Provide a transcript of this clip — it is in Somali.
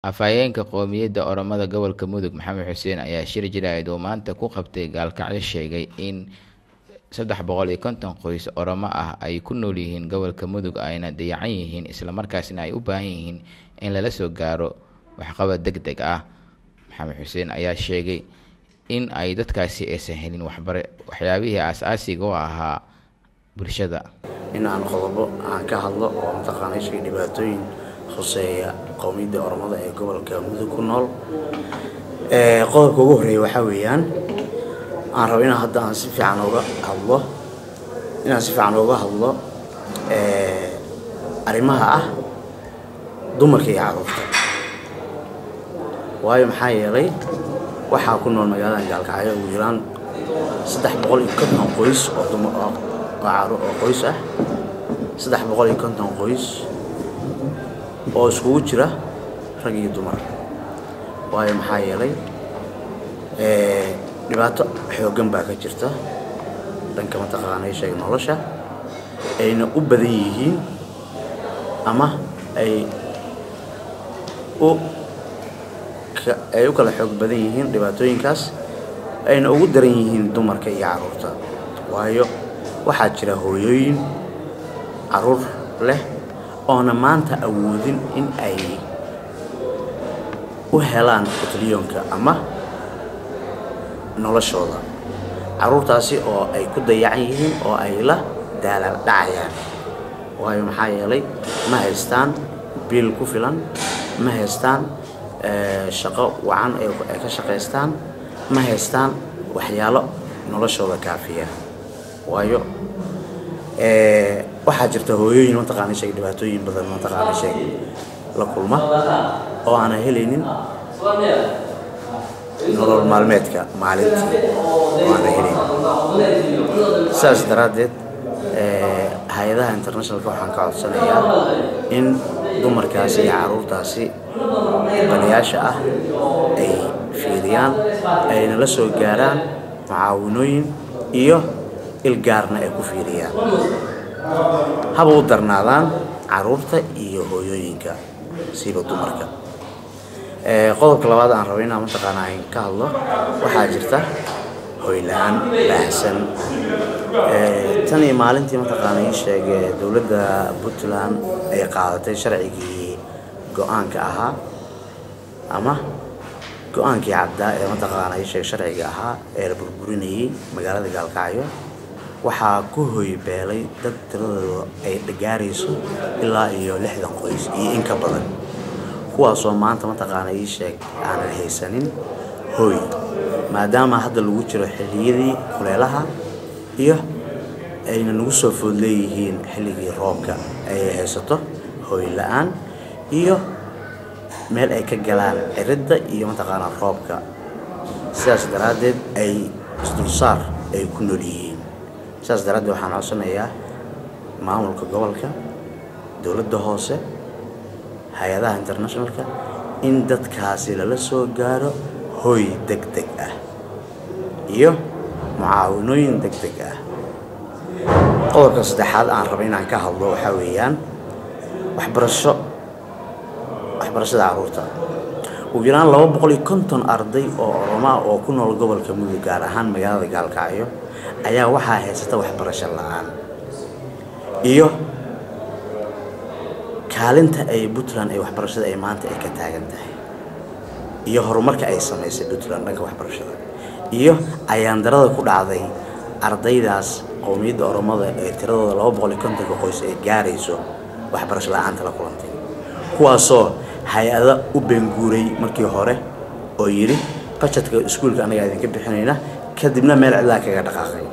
Afhayeenka qowmiyadda Oromada gobolka Mudug Maxamed Xuseen ayaa shir jilaaid oo maanta ku qabtay gaalkacyo sheegay in 350 qoys Oromo ah ay ku nool yihiin gobolka Mudug ayna dayacan yihiin isla markaasna ay u baahan yihiin in lala soo gaaro waxqabad degdeg ah. Maxamed Xuseen ayaa sheegay in ay dadkaasi aysan helin waxyaabihii aasaasiga u ahaa bulshada. In aan qodobo aan ka hadlo oo mataqaanay shay dhibaatooyin khuseeya qowmiyadda Oromada ee gobolka Mudug ku nool. Qodobka ugu horeeya waxa weeyaan aan rabo inaan hadda si fiican uga hadlo arrimaha ah dumarka iyo carruurta. Waayo maxaa yeelay waxaa ku nool magaalada Gaalkacyo ugu yaraan 350 qoys oo dumar ah oo qoys ah 350 qoys oo iskugu jira rag iyo dumar. Waayo maxaa yeelay dhibaato xooggan baa ka jirta dhanka mataqaanay shay nolosha ayna u badan yihiin ama ay u kala xoog badan yihiin dhibaatooyinkaas ayna ugu daran yihiin dumarka iyo carruurta. Waayo waxaa jira hooyooyin carruur leh oona maanta awoodin in ay u helaan qutliyonka ama noloshooda. Carruurtaasi oo ay ku dayacan yihiin oo ay la daalal dhacayaan. Waayo maxaa yeelay ma haystaan biil ku filan, ma haystaan shaqo wacan ay ka shaqaystaan, ma haystaan waxyaalo noloshooda kaafiya. Waayo waxaa jirta hooyooyin mataqaanay shay dhibaatooyin badan mataqaanay shay la kulma oo aan helaynin nolol maalmeedka maalintii oo aan helin. Saas daraadeed hay'adaha internationalka waxaan ka codsanayaa in dumarkaasi iyo carruurtaasi banayaasha ah ay fiiriyaan ayna la soo gaaraan mucaawinooyin iyo ilgaarna ay ku fiiriyaan. Haba u darnaadaan carruurta iyo hooyooyinka siiba dumarka. Qodobka labaad aan rabo inaan mataqaanaa ka hadlo waxaa jirta hoy la'aan baahsan. Tan iyo maalintii mataqaanay sheegay dowladda Puntland ay qaadatay sharcigii go'aanka ahaa ama go'aankii cadda ee mataqaanay sharciga ahaa ee la burburinayay magaalada Gaalkacyo waxaa ku hoy beelay dad tiradooda ay gaarayso ilaa iyo 60 qoys iyo in ka badan, kuwaasoo maanta mataqaanay aan haysanin hoy maadaama hadda lagu jiro xilliyadii kuleelaha iyo ayna nagu soo food leeyihiin xilligii roobka ay haysato hoy la'aan iyo meel ay ka galaan ciridda iyo mataqaanaa roobka. Sidaas daraadeed ay isdulsaar ay ku nool yihiin. Sidaas daraadeed waxaan codsanayaa maamulka gobolka, dowladda hoose, hay'adaha internationalka in dadkaasi lala soo gaaro hoy degdeg ah iyo mucaawinooyin degdeg ah. Qodobka saddexaad aan rabo inaan ka hadlo waxa weeyaan waxbarashada carruurta. Ugu yaraan 250 arday oo Oromo ah oo ku nool gobolka Mudug gaar ahaan magaalada Gaalkacyo ayaa waxaa haysata waxbarasho la'aan iyo kaalinta ay Puntland ay waxbarashada ay maanta ay ka taagan tahay iyo horumarka ay sameysay Puntland dhanka waxbarashada iyo ayaan darada ku dhacday ardaydaas qowmiyadda Oromada ee tiradooda 250 qoys ay gaarayso waxbarasho la'aanta la kulantay, kuwaasoo hay'ado u beenguuray markii hore oo yiri budgetka iskuulka anaga idinka bixinayna kadibna meel cidla kaga dhaqaaqay.